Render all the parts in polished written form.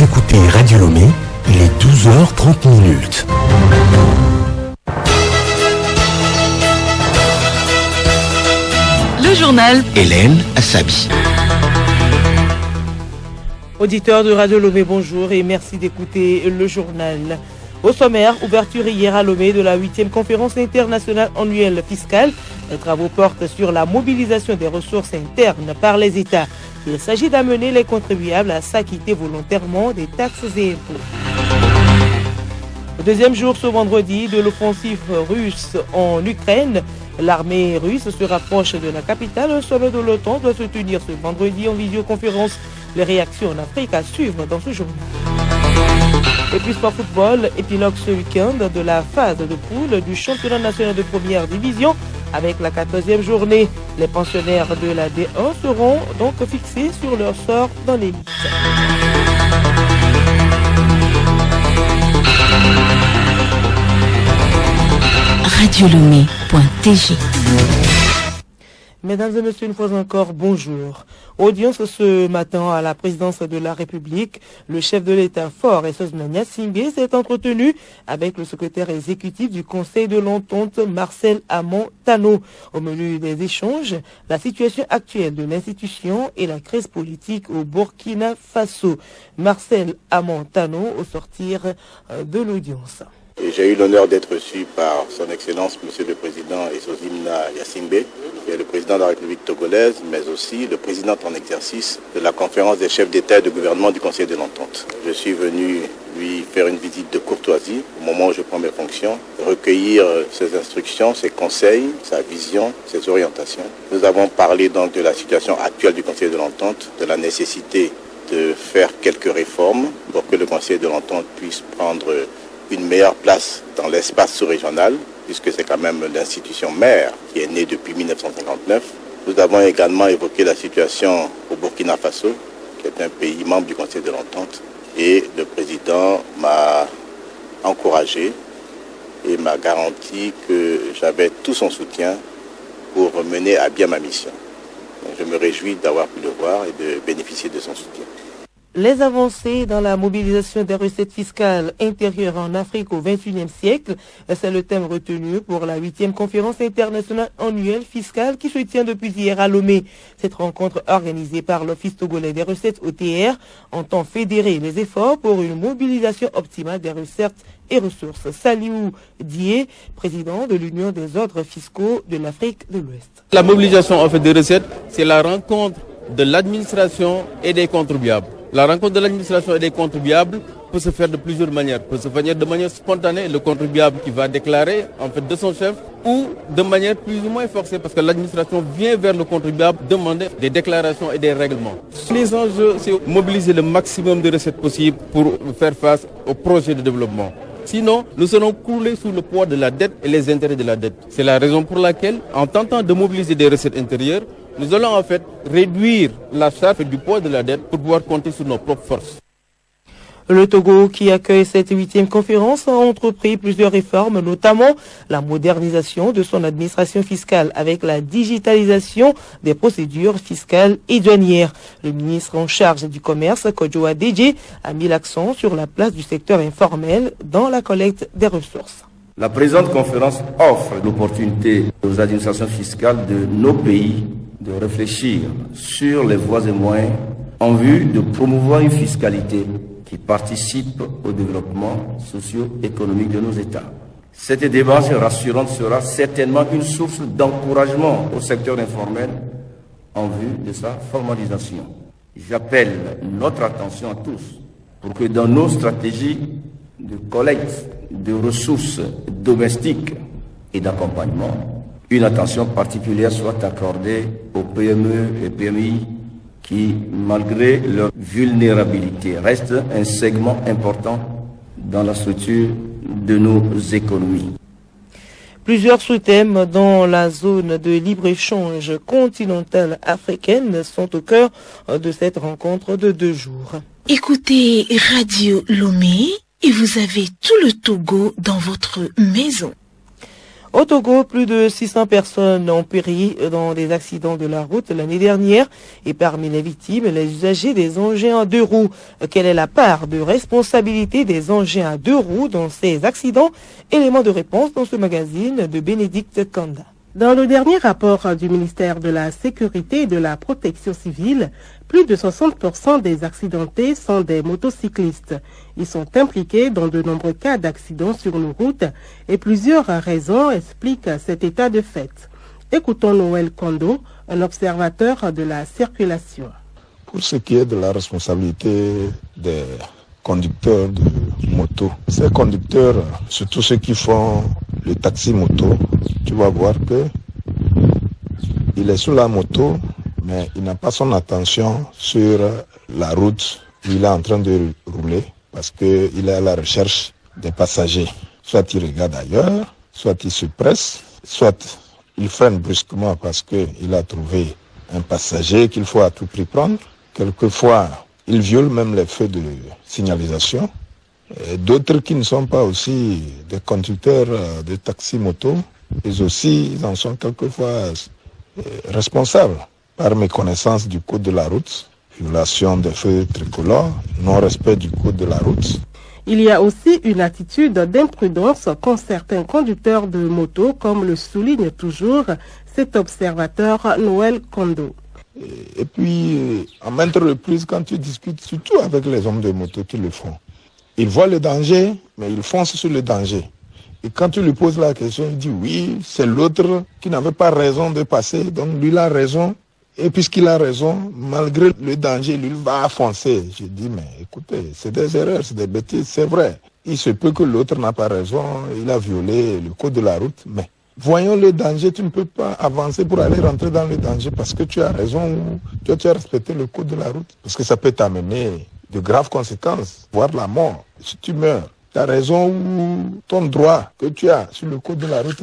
écoutez Radio Lomé, il est 12h30. Le journal Hélène Assabi. Auditeurs de Radio Lomé, bonjour et merci d'écouter le journal. Au sommaire, ouverture hier à Lomé de la 8e conférence internationale annuelle fiscale. Les travaux portent sur la mobilisation des ressources internes par les États. Il s'agit d'amener les contribuables à s'acquitter volontairement des taxes et impôts. Deuxième jour ce vendredi de l'offensive russe en Ukraine. L'armée russe se rapproche de la capitale. Le sommet de l'OTAN doit se tenir ce vendredi en visioconférence. Les réactions en Afrique à suivre dans ce journal. Et puis sport football, épilogue ce week-end de la phase de poule du championnat national de première division avec la 14e journée. Les pensionnaires de la D1 seront donc fixés sur leur sort dans l'élite. radiolomé.tg. Mesdames et messieurs, une fois encore, bonjour. Audience ce matin à la présidence de la République. Le chef de l'État fort et Sosmania Singé s'est entretenu avec le secrétaire exécutif du Conseil de l'Entente, Marcel Amon-Tano. Au menu des échanges, la situation actuelle de l'institution et la crise politique au Burkina Faso. Marcel Amon-Tano au sortir de l'audience. J'ai eu l'honneur d'être reçu par son Excellence, Monsieur le Président Essozimna Yassimbe, qui est le Président de la République togolaise, mais aussi le Président en exercice de la conférence des chefs d'État et de gouvernement du Conseil de l'Entente. Je suis venu lui faire une visite de courtoisie au moment où je prends mes fonctions, recueillir ses instructions, ses conseils, sa vision, ses orientations. Nous avons parlé donc de la situation actuelle du Conseil de l'Entente, de la nécessité de faire quelques réformes pour que le Conseil de l'Entente puisse prendre une meilleure place dans l'espace sous-régional, puisque c'est quand même l'institution mère qui est née depuis 1959. Nous avons également évoqué la situation au Burkina Faso, qui est un pays membre du Conseil de l'Entente, et le président m'a encouragé et m'a garanti que j'avais tout son soutien pour mener à bien ma mission. Donc, je me réjouis d'avoir pu le voir et de bénéficier de son soutien. Les avancées dans la mobilisation des recettes fiscales intérieures en Afrique au XXIe siècle, c'est le thème retenu pour la 8e conférence internationale annuelle fiscale qui se tient depuis hier à Lomé. Cette rencontre organisée par l'Office togolais des recettes OTR entend fédérer les efforts pour une mobilisation optimale des recettes et ressources. Saliou Dié, président de l'Union des ordres fiscaux de l'Afrique de l'Ouest. La mobilisation en fait des recettes, c'est la rencontre de l'administration et des contribuables. La rencontre de l'administration et des contribuables peut se faire de plusieurs manières. Peut se faire de manière spontanée, le contribuable qui va déclarer en fait de son chef, ou de manière plus ou moins forcée parce que l'administration vient vers le contribuable demander des déclarations et des règlements. Les enjeux, c'est mobiliser le maximum de recettes possibles pour faire face aux projets de développement. Sinon, nous serons coulés sous le poids de la dette et les intérêts de la dette. C'est la raison pour laquelle, en tentant de mobiliser des recettes intérieures, nous allons en fait réduire la charge du poids de la dette pour pouvoir compter sur nos propres forces. Le Togo, qui accueille cette 8e conférence, a entrepris plusieurs réformes, notamment la modernisation de son administration fiscale avec la digitalisation des procédures fiscales et douanières. Le ministre en charge du commerce, Kojo Adedje, a mis l'accent sur la place du secteur informel dans la collecte des ressources. La présente conférence offre l'opportunité aux administrations fiscales de nos pays de réfléchir sur les voies et moyens en vue de promouvoir une fiscalité qui participe au développement socio-économique de nos États. Cette démarche rassurante sera certainement une source d'encouragement au secteur informel en vue de sa formalisation. J'appelle notre attention à tous pour que dans nos stratégies de collecte de ressources domestiques et d'accompagnement, une attention particulière soit accordée aux PME et PMI qui, malgré leur vulnérabilité, restent un segment important dans la structure de nos économies. Plusieurs sous-thèmes dans la zone de libre-échange continentale africaine sont au cœur de cette rencontre de 2 jours. Écoutez Radio Lomé et vous avez tout le Togo dans votre maison. Au Togo, plus de 600 personnes ont péri dans des accidents de la route l'année dernière et parmi les victimes, les usagers des engins à deux roues. Quelle est la part de responsabilité des engins à deux roues dans ces accidents? Élément de réponse dans ce magazine de Bénédicte Kanda. Dans le dernier rapport du ministère de la Sécurité et de la Protection civile, plus de 60% des accidentés sont des motocyclistes. Ils sont impliqués dans de nombreux cas d'accidents sur nos routes et plusieurs raisons expliquent cet état de fait. Écoutons Noël Kondo, un observateur de la circulation. Pour ce qui est de la responsabilité des conducteurs de moto, ces conducteurs, surtout ceux qui font le taxi moto, tu vas voir que il est sur la moto, mais il n'a pas son attention sur la route où il est en train de rouler parce qu'il est à la recherche des passagers. Soit il regarde ailleurs, soit il se presse, soit il freine brusquement parce qu'il a trouvé un passager qu'il faut à tout prix prendre. Quelquefois, il viole même les feux de signalisation. D'autres qui ne sont pas aussi des conducteurs de taxi-moto, ils aussi ils en sont quelquefois responsables par méconnaissance du code de la route, violation des feux tricolores, non-respect du code de la route. Il y a aussi une attitude d'imprudence qu'ont certains conducteurs de moto, comme le souligne toujours cet observateur Noël Kondo. Et puis, à maintes reprises, quand tu discutes, surtout avec les hommes de moto qui le font, ils voient le danger, mais ils foncent sur le danger. Et quand tu lui poses la question, il dit oui, c'est l'autre qui n'avait pas raison de passer, donc lui il a raison. Et puisqu'il a raison, malgré le danger, lui il va foncer. Je dis, mais écoutez, c'est des erreurs, c'est des bêtises, c'est vrai. Il se peut que l'autre n'a pas raison, il a violé le code de la route, mais voyons le danger, tu ne peux pas avancer pour aller rentrer dans le danger parce que tu as raison ou tu as respecté le code de la route. Parce que ça peut t'amener de graves conséquences, voire la mort. Si tu meurs, ta raison ou ton droit que tu as sur le code de la route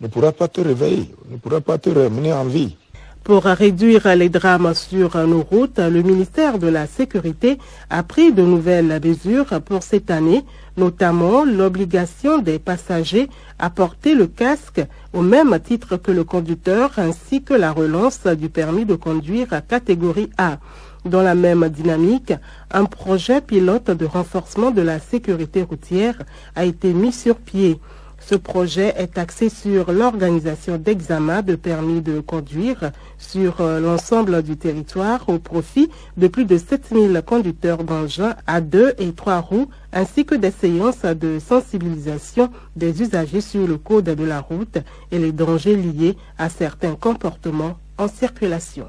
ne pourra pas te réveiller, ne pourra pas te ramener en vie. Pour réduire les drames sur nos routes, le ministère de la Sécurité a pris de nouvelles mesures pour cette année, notamment l'obligation des passagers à porter le casque au même titre que le conducteur ainsi que la relance du permis de conduire à catégorie A. Dans la même dynamique, un projet pilote de renforcement de la sécurité routière a été mis sur pied. Ce projet est axé sur l'organisation d'examens de permis de conduire sur l'ensemble du territoire au profit de plus de 7000 conducteurs d'engins à 2 et 3 roues ainsi que des séances de sensibilisation des usagers sur le code de la route et les dangers liés à certains comportements en circulation.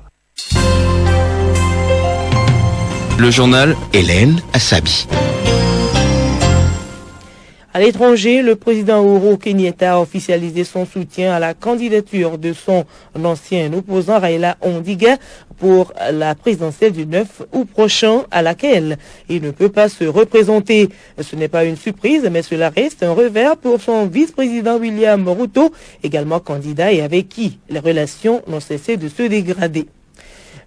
Le journal Hélène Assabi. À l'étranger, le président Uhuru Kenyatta a officialisé son soutien à la candidature de son ancien opposant Raila Odinga pour la présidentielle du 9 août prochain à laquelle il ne peut pas se représenter. Ce n'est pas une surprise, mais cela reste un revers pour son vice-président William Ruto, également candidat et avec qui les relations n'ont cessé de se dégrader.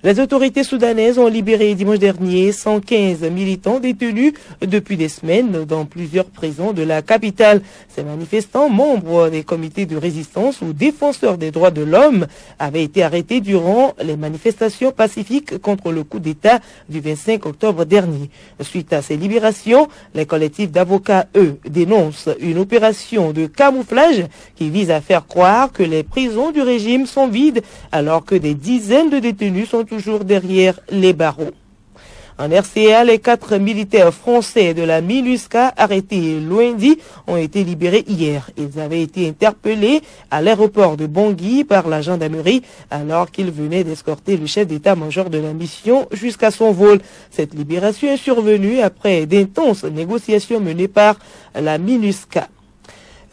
Les autorités soudanaises ont libéré dimanche dernier 115 militants détenus depuis des semaines dans plusieurs prisons de la capitale. Ces manifestants, membres des comités de résistance ou défenseurs des droits de l'homme, avaient été arrêtés durant les manifestations pacifiques contre le coup d'État du 25 octobre dernier. Suite à ces libérations, les collectifs d'avocats, eux, dénoncent une opération de camouflage qui vise à faire croire que les prisons du régime sont vides alors que des dizaines de détenus sont toujours derrière les barreaux. En RCA, les 4 militaires français de la MINUSCA arrêtés lundi ont été libérés hier. Ils avaient été interpellés à l'aéroport de Bangui par la gendarmerie alors qu'ils venaient d'escorter le chef d'état-major de la mission jusqu'à son vol. Cette libération est survenue après d'intenses négociations menées par la MINUSCA.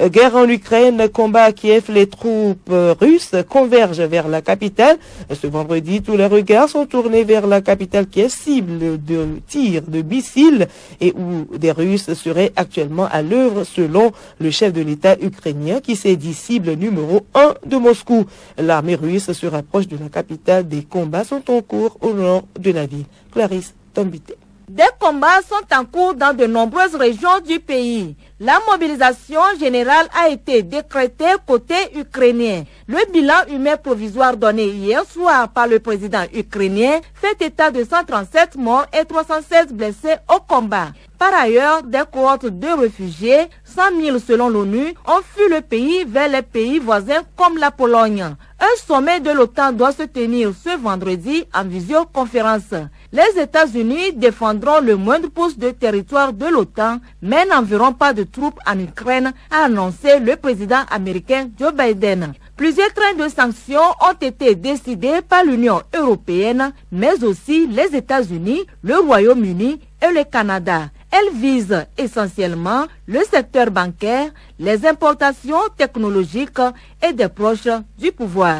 Guerre en Ukraine, combat à Kiev, les troupes russes convergent vers la capitale. Ce vendredi, tous les regards sont tournés vers la capitale qui est cible de tirs de missiles et où des Russes seraient actuellement à l'œuvre selon le chef de l'État ukrainien qui s'est dit cible numéro 1 de Moscou. L'armée russe se rapproche de la capitale. Des combats sont en cours au nord de la ville. Clarisse Tombité. Des combats sont en cours dans de nombreuses régions du pays. La mobilisation générale a été décrétée côté ukrainien. Le bilan humain provisoire donné hier soir par le président ukrainien fait état de 137 morts et 316 blessés au combat. Par ailleurs, des cohortes de réfugiés, 100 000 selon l'ONU, ont fui le pays vers les pays voisins comme la Pologne. Un sommet de l'OTAN doit se tenir ce vendredi en visioconférence. Les États-Unis défendront le moindre pouce de territoire de l'OTAN, mais n'enverront pas de troupes en Ukraine, a annoncé le président américain Joe Biden. Plusieurs trains de sanctions ont été décidés par l'Union européenne, mais aussi les États-Unis, le Royaume-Uni et le Canada. Elles visent essentiellement le secteur bancaire, les importations technologiques et des proches du pouvoir.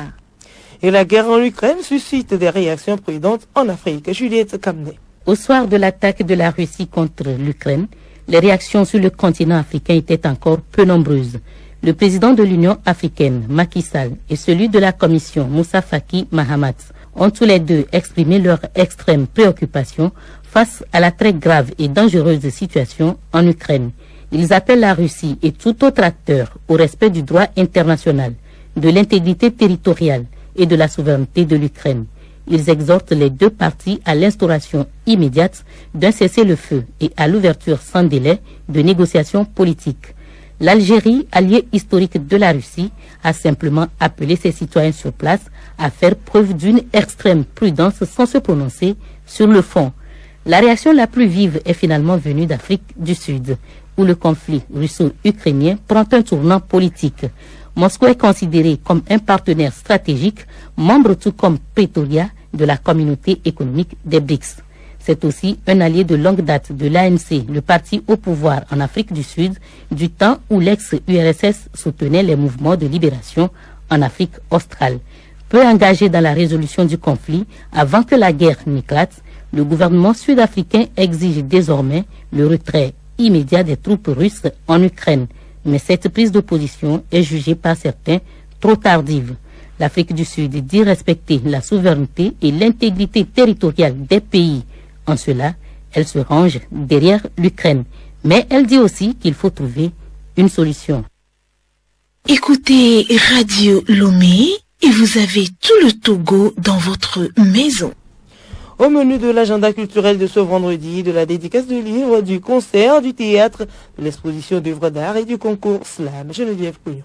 Et la guerre en Ukraine suscite des réactions prudentes en Afrique. Juliette Kamné. Au soir de l'attaque de la Russie contre l'Ukraine, les réactions sur le continent africain étaient encore peu nombreuses. Le président de l'Union africaine, Macky Sall, et celui de la Commission, Moussa Faki Mahamat, ont tous les deux exprimé leur extrême préoccupation face à la très grave et dangereuse situation en Ukraine. Ils appellent la Russie et tout autre acteur au respect du droit international, de l'intégrité territoriale et de la souveraineté de l'Ukraine. Ils exhortent les deux parties à l'instauration immédiate d'un cessez-le-feu et à l'ouverture sans délai de négociations politiques. L'Algérie, alliée historique de la Russie, a simplement appelé ses citoyens sur place à faire preuve d'une extrême prudence sans se prononcer sur le fond. La réaction la plus vive est finalement venue d'Afrique du Sud, où le conflit russo-ukrainien prend un tournant politique. Moscou est considéré comme un partenaire stratégique, membre tout comme Pretoria de la communauté économique des BRICS. C'est aussi un allié de longue date de l'ANC, le parti au pouvoir en Afrique du Sud, du temps où l'ex-URSS soutenait les mouvements de libération en Afrique australe. Peu engagé dans la résolution du conflit, avant que la guerre n'éclate, le gouvernement sud-africain exige désormais le retrait immédiat des troupes russes en Ukraine. Mais cette prise de position est jugée par certains trop tardive. L'Afrique du Sud dit respecter la souveraineté et l'intégrité territoriale des pays. En cela, elle se range derrière l'Ukraine. Mais elle dit aussi qu'il faut trouver une solution. Écoutez Radio Lomé et vous avez tout le Togo dans votre maison. Au menu de l'agenda culturel de ce vendredi, de la dédicace de livres, du concert, du théâtre, de l'exposition d'œuvres d'art et du concours slam. Geneviève Couillon.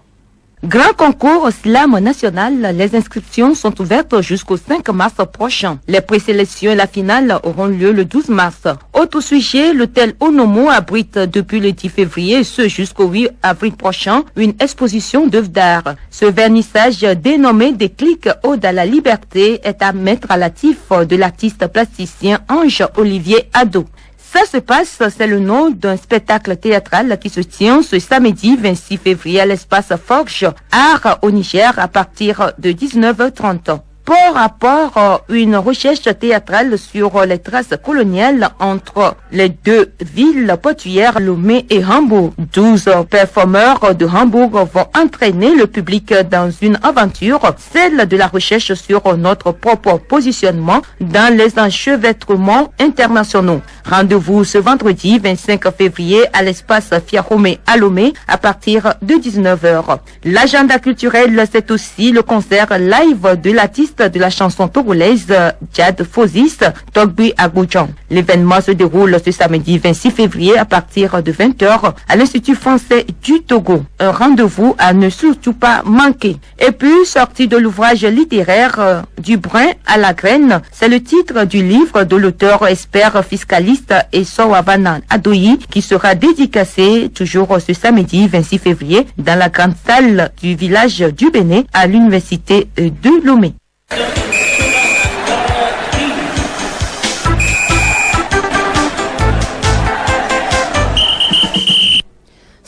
Grand concours slam national, les inscriptions sont ouvertes jusqu'au 5 mars prochain. Les présélections et la finale auront lieu le 12 mars. Autre sujet, l'hôtel Onomo abrite depuis le 10 février, ce jusqu'au 8 avril prochain, une exposition d'œuvres d'art. Ce vernissage dénommé Déclic Ode à la liberté est à mettre à l'actif de l'artiste plasticien Ange-Olivier Ado. Ça se passe, c'est le nom d'un spectacle théâtral qui se tient ce samedi 26 février à l'espace Forge Art au Niger à partir de 19h30. Pour rapport, une recherche théâtrale sur les traces coloniales entre les deux villes portuaires, Lomé et Hambourg. 12 performeurs de Hambourg vont entraîner le public dans une aventure, celle de la recherche sur notre propre positionnement dans les enchevêtrements internationaux. Rendez-vous ce vendredi 25 février à l'espace Fiaromé à Lomé à partir de 19h. L'agenda culturel, c'est aussi le concert live de l'artiste de la chanson togolaise Djad Fozis, Togbi Agoujan. L'événement se déroule ce samedi 26 février à partir de 20h à l'Institut français du Togo. Un rendez-vous à ne surtout pas manquer. Et puis, sortie de l'ouvrage littéraire Du brin à la graine, c'est le titre du livre de l'auteur expert fiscaliste Essawabana Adoyi qui sera dédicacé toujours ce samedi 26 février dans la grande salle du village du Bénin à l'université de Lomé.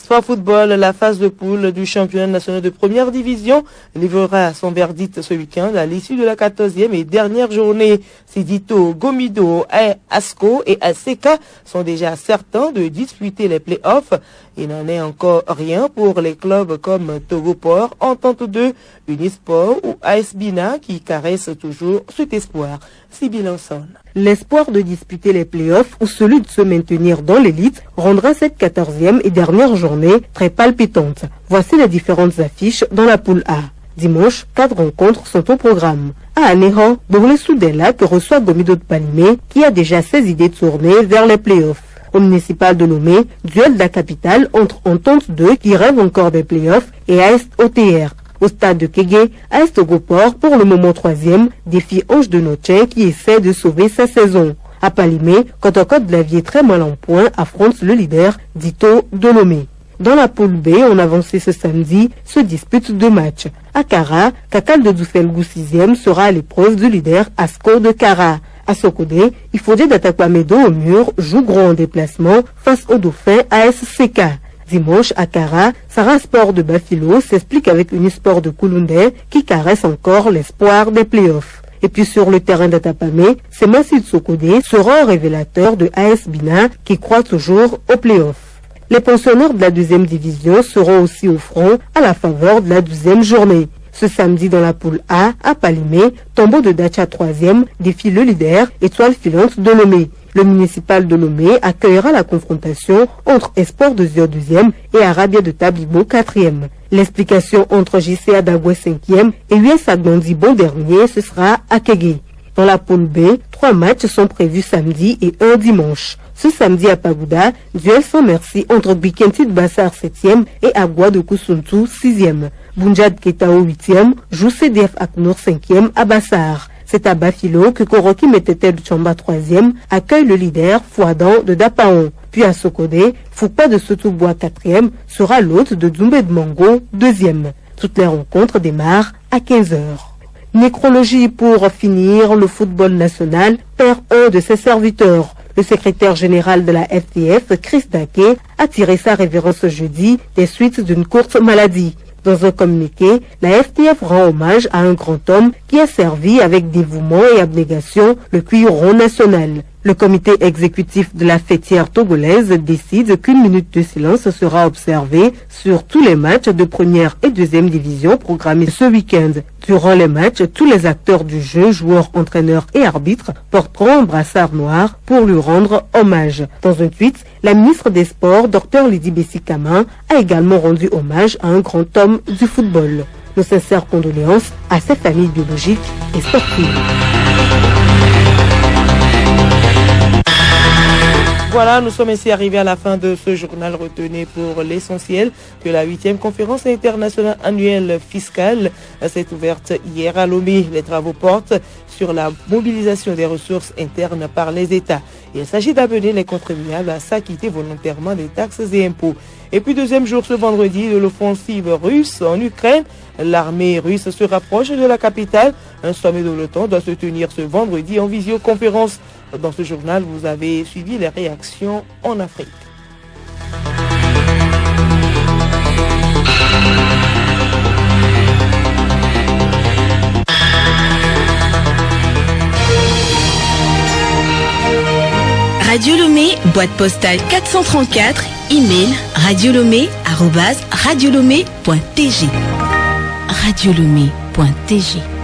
Sport football, la phase de poule du championnat national de première division livrera son verdict ce week-end à l'issue de la 14e et dernière journée. Sidito, Gomido, Asco et Aseka sont déjà certains de disputer les play-offs. Il n'en est encore rien pour les clubs comme Togo Port, Entente 2, Unisport ou AS Bina qui caressent toujours cet espoir. Sibyl Lanson. L'espoir de disputer les playoffs ou celui de se maintenir dans l'élite rendra cette 14e et dernière journée très palpitante. Voici les différentes affiches dans la poule A. Dimanche, 4 rencontres sont au programme. À Anéhan, Bourle Soudela que reçoit Gomido de Palimé qui a déjà ses idées tournées vers les playoffs. Au municipal de Lomé, duel de la capitale entre Entente 2 qui rêve encore des playoffs et AS OTR. Au stade de Kégué, AS Togoport, pour le moment 3e, défie Ange de Noche qui essaie de sauver sa saison. À Palimé, Cotocote de la Vie très mal en point affronte le leader Dito de Lomé. Dans la poule B, on avancé ce samedi, se disputent 2 matchs. À Kara, Kakal de Doufelgou 6e sera à l'épreuve du leader Asco de Kara. À Sokodé, il faut dire d'Atakwamedo au mur joue gros en déplacement face au dauphin ASCK. Dimanche, à Kara, Sarah Sport de Bafilo s'explique avec Unisport de Kouloundé qui caresse encore l'espoir des playoffs. Et puis sur le terrain d'Atapamé, c'est Massid Sokodé sera un révélateur de AS Bina qui croit toujours aux playoffs. Les pensionnaires de la 2e division seront aussi au front à la faveur de la 12e journée. Ce samedi dans la poule A, à Palimé, Tombeau de Dacha 3e défie le leader Étoile filante de Lomé. Le municipal de Lomé accueillera la confrontation entre Espoir de Zio 2e et Arabia de Tablibo 4e. L'explication entre JCA d'Agoué 5e et US Agnondi bon dernier, ce sera à Kégué. Dans la poule B, 3 matchs sont prévus samedi et 1 dimanche. Ce samedi à Pagouda, duel sans merci entre Bikenti de Bassar 7e et Agua de Koussuntou 6e. Bunjad Ketao 8e joue CDF Aknour 5e à Bassar. C'est à Bafilo que Koroki Metete de Chamba 3e accueille le leader Fouadan de Dapaon. Puis à Sokodé, Foupa de Sotoubois 4e sera l'hôte de Djoumbé de Mango 2e. Toutes les rencontres démarrent à 15h. Nécrologie pour finir, le football national perd un de ses serviteurs. Le secrétaire général de la FTF, Chris Daké, a tiré sa révérence jeudi des suites d'une courte maladie. Dans un communiqué, la FTF rend hommage à un grand homme qui a servi avec dévouement et abnégation le cuiron national. Le comité exécutif de la fêtière togolaise décide qu'une minute de silence sera observée sur tous les matchs de première et deuxième division programmés ce week-end. Durant les matchs, tous les acteurs du jeu, joueurs, entraîneurs et arbitres porteront un brassard noir pour lui rendre hommage. Dans un tweet, la ministre des Sports, Dr Lydie Bessikama, a également rendu hommage à un grand homme du football. Nos sincères condoléances à ses familles biologiques et sportives. Voilà, nous sommes ainsi arrivés à la fin de ce journal. Retenez pour l'essentiel que la 8e conférence internationale annuelle fiscale s'est ouverte hier à Lomé. Les travaux portent sur la mobilisation des ressources internes par les États. Il s'agit d'amener les contribuables à s'acquitter volontairement des taxes et impôts. Et puis deuxième jour ce vendredi de l'offensive russe en Ukraine. L'armée russe se rapproche de la capitale. Un sommet de l'OTAN doit se tenir ce vendredi en visioconférence. Dans ce journal, vous avez suivi les réactions en Afrique. Radio Lomé, boîte postale 434, email radiolomé@radiolomé.tg. radiolomé.tg